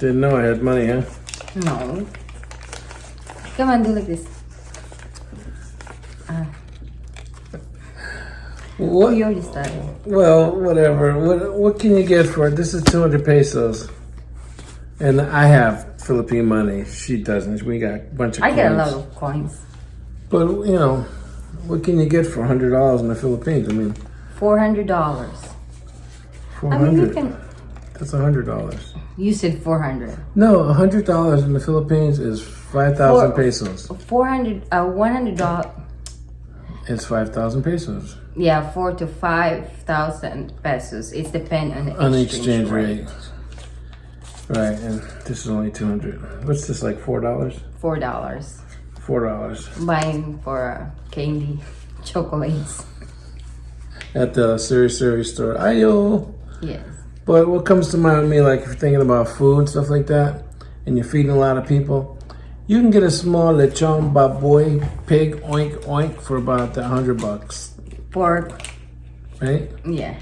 Didn't know I had money, huh? No. Come on, do like this. What? You already started. Well, whatever. What can you get for it? This is 200 pesos. And I have Philippine money. She doesn't. We got a bunch of coins. I get a lot of coins. But, you know, what can you get for $100 in the Philippines? I mean, $400. 400. I mean, you can. That's $100. You said 400. No, $100 in the Philippines is 5,000 pesos. 400. $100. It's 5,000 pesos. Yeah, 4 to 5,000 pesos. It's depend on the exchange rate. Right, and this is only 200. What's this, like $4? $4. $4. Buying for candy, chocolates. At the Siri store. Ayo! Yes. But what comes to mind with me, like if you're thinking about food and stuff like that, and you're feeding a lot of people, you can get a small lechon baboy pig oink oink for about $100. Pork. Right? Yeah.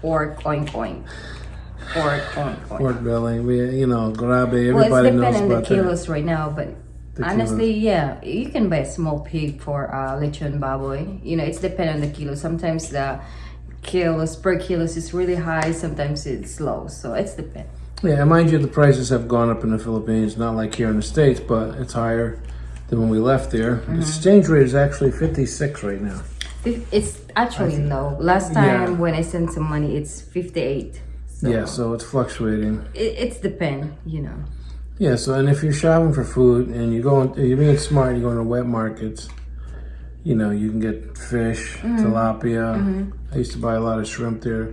Pork oink oink. Pork oink oink. Pork belly. We, you know, grabe. Well, Everybody it's knows depending on the about kilos right now, but The honestly, yeah, you can buy a small pig for lechon baboy. You know, it's dependent on the kilo. Sometimes the kilos per kilos is really high. Sometimes it's low. So it's depend. that. Yeah, and mind you, the prices have gone up in the Philippines. Not like here in the States, but it's higher than when we left there. The exchange rate is actually 56 right now. It's actually low. Last time when I sent some money, it's 58. So Yeah, so it's fluctuating. it's depend, you know. Yeah, so and if you're shopping for food and you're being smart, you're going to wet markets. You know, you can get fish, tilapia. I used to buy a lot of shrimp there,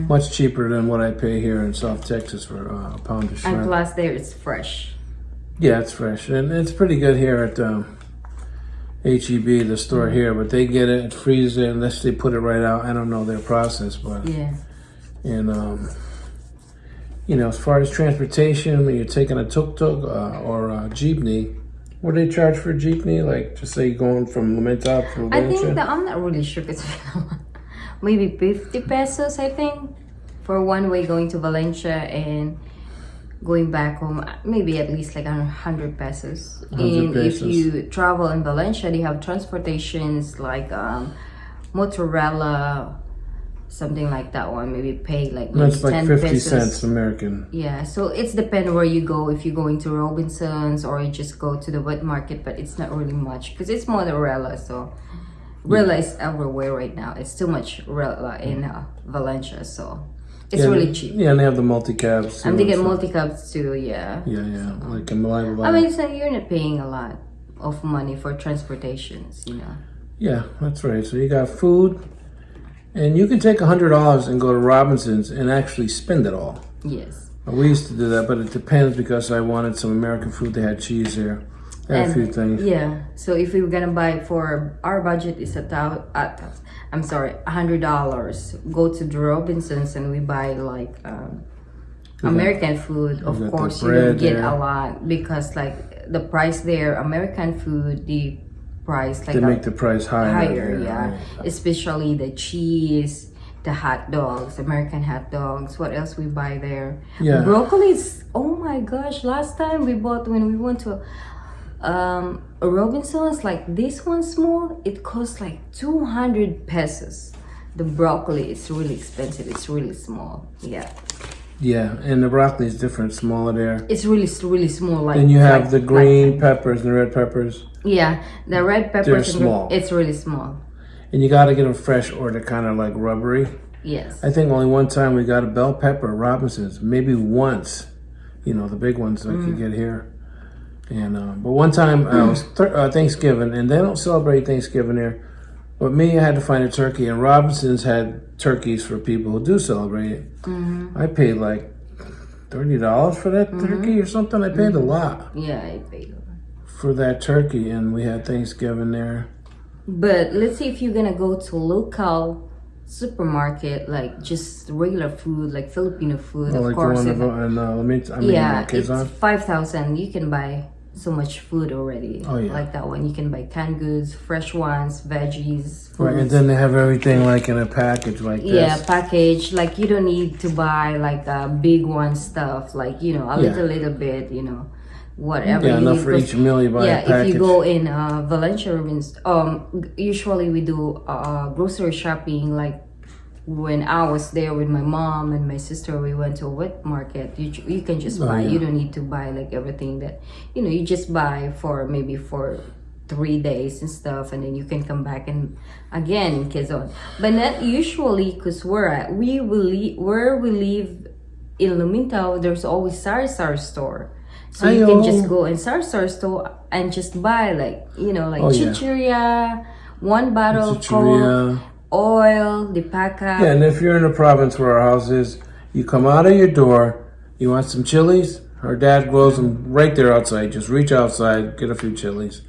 much cheaper than what I pay here in South Texas for a pound of shrimp. And plus, there it's fresh. Yeah, it's fresh, and it's pretty good here at HEB, the store here. But they get it, freeze it, unless they put it right out. I don't know their process, but Yeah. and you know, as far as transportation, when you're taking a tuk-tuk or a jeepney, what do they charge for a jeepney? Like, just say going from Lumenta to I think Valencia? that I'm not really sure if it's maybe 50 pesos, I think, for one way going to Valencia and going back home. Maybe at least like 100 pesos. 100 And if pesos. you travel in Valencia, they have transportations like Mozzarella, something like that one. Maybe pay like maybe That's like 10 50 pesos. cents American. Yeah, so it's depend where you go. If you're going to Robinson's or you just go to the wet market, but it's not really much because it's mozzarella. So Rella is everywhere right now. It's too much Rella in Valencia, so it's really cheap. Yeah, and they have the multi-cabs. And they get so- multi-cabs too. Yeah. Yeah, like in Malaya. I mean, so you're not paying a lot of money for transportations, you know. Yeah, that's right. So you got food, and you can take $100 and go to Robinson's and actually spend it all. Yes. We used to do that, but it depends because I wanted some American food. They had cheese there. They had a few things. Yeah. So if we were gonna buy for our budget is $100. Go to the Robinsons and we buy like American food. Of got the course, you don't bread get there. a lot because like the price there, American food, the price like They make the price higher. higher, yeah. Especially the cheese, the hot dogs, American hot dogs. What else we buy there? Yeah. Broccoli is, oh my gosh, last time we bought when we went to Robinson's, like this one small, it costs like 200 pesos. The broccoli is really expensive. It's really small. Yeah. Yeah, and the broccoli is different, smaller there. It's really small. Like Then you have like- the green peppers and the red peppers. Yeah, the red peppers. They're and small. It's really small. And you got to get them fresh or they're kind of like rubbery. Yes. I think only one time we got a bell pepper at Robinson's. Maybe once. You know, the big ones like you get here. And but one time it was Thanksgiving, and they don't celebrate Thanksgiving there. But me, I had to find a turkey, and Robinson's had turkeys for people who do celebrate it. I paid like $30 for that turkey or something. I paid a lot Yeah, I paid. for that turkey, and we had Thanksgiving there. But let's say if you're gonna go to local supermarket, like just regular food, like Filipino food, Or of like course. the one in yeah, Quezon. it's 5,000. You can buy so much food already. Oh, yeah. Like that one, you can buy canned goods, fresh ones, veggies, fruits. Right, and then they have everything like in a package like this. Yeah, package. Like you don't need to buy like a big one stuff. Like a Yeah. little bit. Whatever. Yeah, you enough need, for each meal you buy a if package. you go in Valencia, Rubens, usually we do grocery shopping. Like when I was there with my mom and my sister, we went to a wet market. You can just buy. yeah. You don't need to buy like everything that you just buy for maybe for 3 days and stuff, and then you can come back and again in Quezon. But not usually, because where we live in Lumintao, there's always Sari store. So you can just go in Sari store and just buy like chicheria, one bottle of Coke, Chicheria. oil, the paca. Yeah, and if you're in a province where our house is, you come out of your door, you want some chilies, her dad grows them right there outside. Just reach outside, get a few chilies.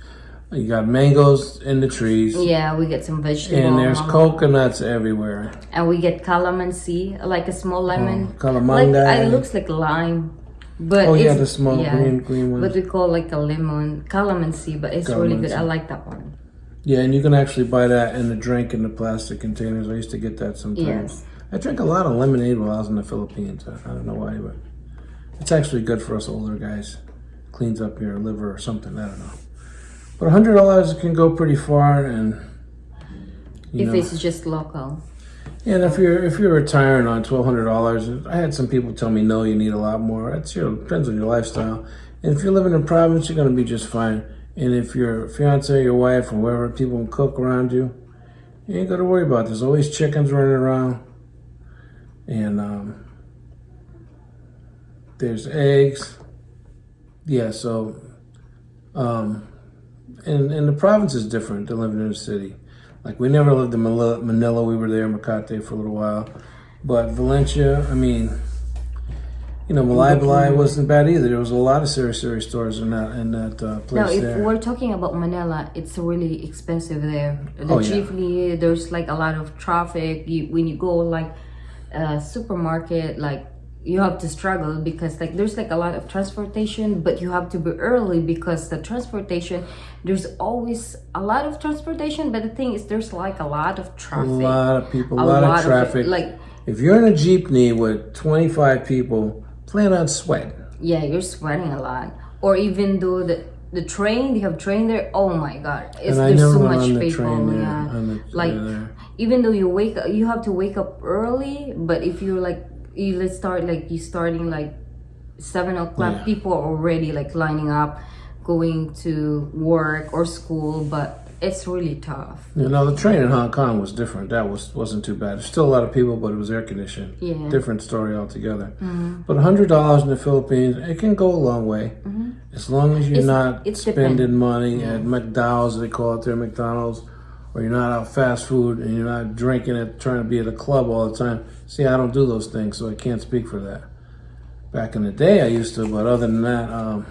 You got mangoes in the trees. Yeah, we get some vegetables. And there's coconuts everywhere. And we get calamansi, like a small lemon. Calamanga. It looks like lime. But the small green ones. But we call like a lemon, calamansi, but it's really good. Calamansi. I like that one. Yeah, and you can actually buy that in the drink in the plastic containers. I used to get that sometimes. Yes. I drank a lot of lemonade while I was in the Philippines. I don't know why, but it's actually good for us older guys. Cleans up your liver or something. I don't know. But $100 can go pretty far, and If it's just local. yeah, and if you're retiring on $1,200, I had some people tell me no, you need a lot more. Depends on your lifestyle. And if you're living in province, you're gonna be just fine. And if your fiance, your wife, or whoever people can cook around you, you ain't got to worry about it. There's always chickens running around, and there's eggs. Yeah, so and the province is different than living in the city. Like we never lived in Manila. We were there in Makati for a little while, but Valencia, I mean, Balay wasn't bad either. There was a lot of Sari stores in that place. Now, if there. we're talking about Manila, it's really expensive there. The jeepney, there's like a lot of traffic. When you go like supermarket, like you have to struggle because like there's like a lot of transportation, but you have to be early because the transportation, there's always a lot of transportation, but the thing is there's like a lot of traffic. A lot of people, a lot of traffic. Like if you're in a jeepney with 25 people, plan on sweat. Yeah, you're sweating a lot. Or even though the train, they have train there. Oh my God, there's so much people. Even though you have to wake up early. But if you're like you starting like 7 o'clock, Yeah. people are already like lining up, going to work or school. But it's really tough. The train in Hong Kong was different. That wasn't too bad. There's still a lot of people, but it was air conditioned. Yeah. Different story altogether. But $100 in the Philippines, it can go a long way. As long as you're not spending money at McDonald's, they call it there, McDonald's, or you're not out fast food and you're not drinking it, trying to be at a club all the time. See, I don't do those things, so I can't speak for that. Back in the day, I used to, but other than that,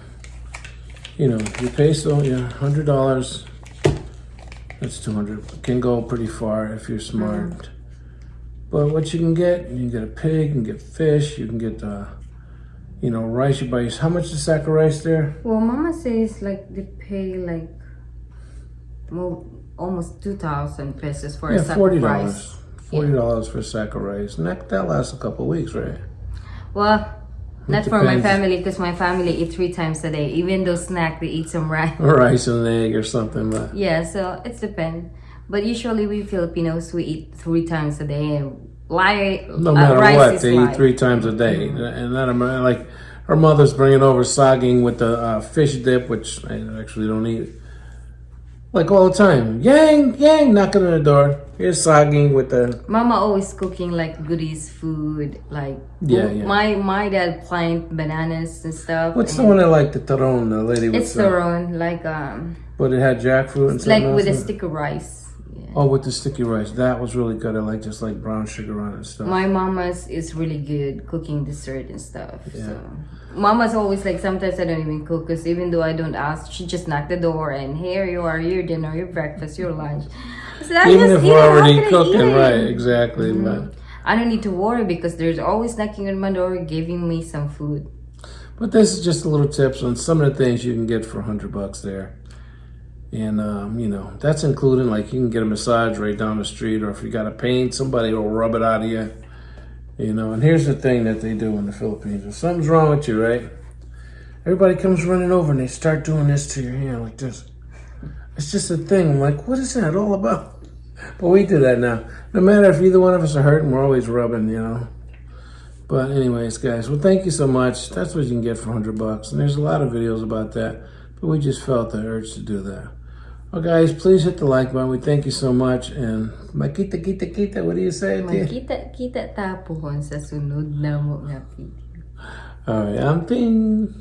your peso, $100. That's 200. Can go pretty far if you're smart. But what you can get a pig, you can get fish, you can get rice. You buy how much is a sack of rice there? Well, Mama says like they pay like almost 2,000 pesos for a sack of rice. $40 for a sack of rice. And that lasts a couple of weeks, right? Well, not for my depends. family, because my family eat 3 times a day. Even though snack, they eat some rice. Or rice and an egg or something. But Yeah, so it depends. But usually we Filipinos, we eat 3 times a day. And no matter rice what, is they life. eat 3 times a day. And that, like, her mother's bringing over saging with the fish dip, which I actually don't eat. Like all the time. Yang, knocking on the door. Here's saging with the... Mama always cooking like goodies, food, like Yeah. my dad plant bananas and stuff. What's the and one that like the taron, the lady with It's theron, like But it had jackfruit and something with a else? stick of rice. Yeah. Oh, with the sticky rice. That was really good. I like just like brown sugar on it and stuff. My mama's is really good cooking dessert and stuff. Yeah. So Mama's always like, sometimes I don't even cook because even though I don't ask, she just knock the door and here you are, your dinner, your breakfast, your lunch. I said, Even if we're already cooking, right? Exactly. But I don't need to worry because there's always knocking on my door, giving me some food. But this is just a little tips on some of the things you can get for $100 there. And, you know, that's including, like, you can get a massage right down the street, or if you got a pain, somebody will rub it out of you. You know, and here's the thing that they do in the Philippines. If something's wrong with you, right? Everybody comes running over and they start doing this to your hand like this. It's just a thing. I'm like, what is that all about? But we do that now. No matter if either one of us are hurting, we're always rubbing, you know. But anyways, guys, well, thank you so much. That's what you can get for $100. And there's a lot of videos about that. But we just felt the urge to do that. Well, guys, please hit the like button. We thank you so much. And makita, kita, kita. What do you say? Magkita-kita tapon sa sunod na mo nga video. All right, I'm Ting.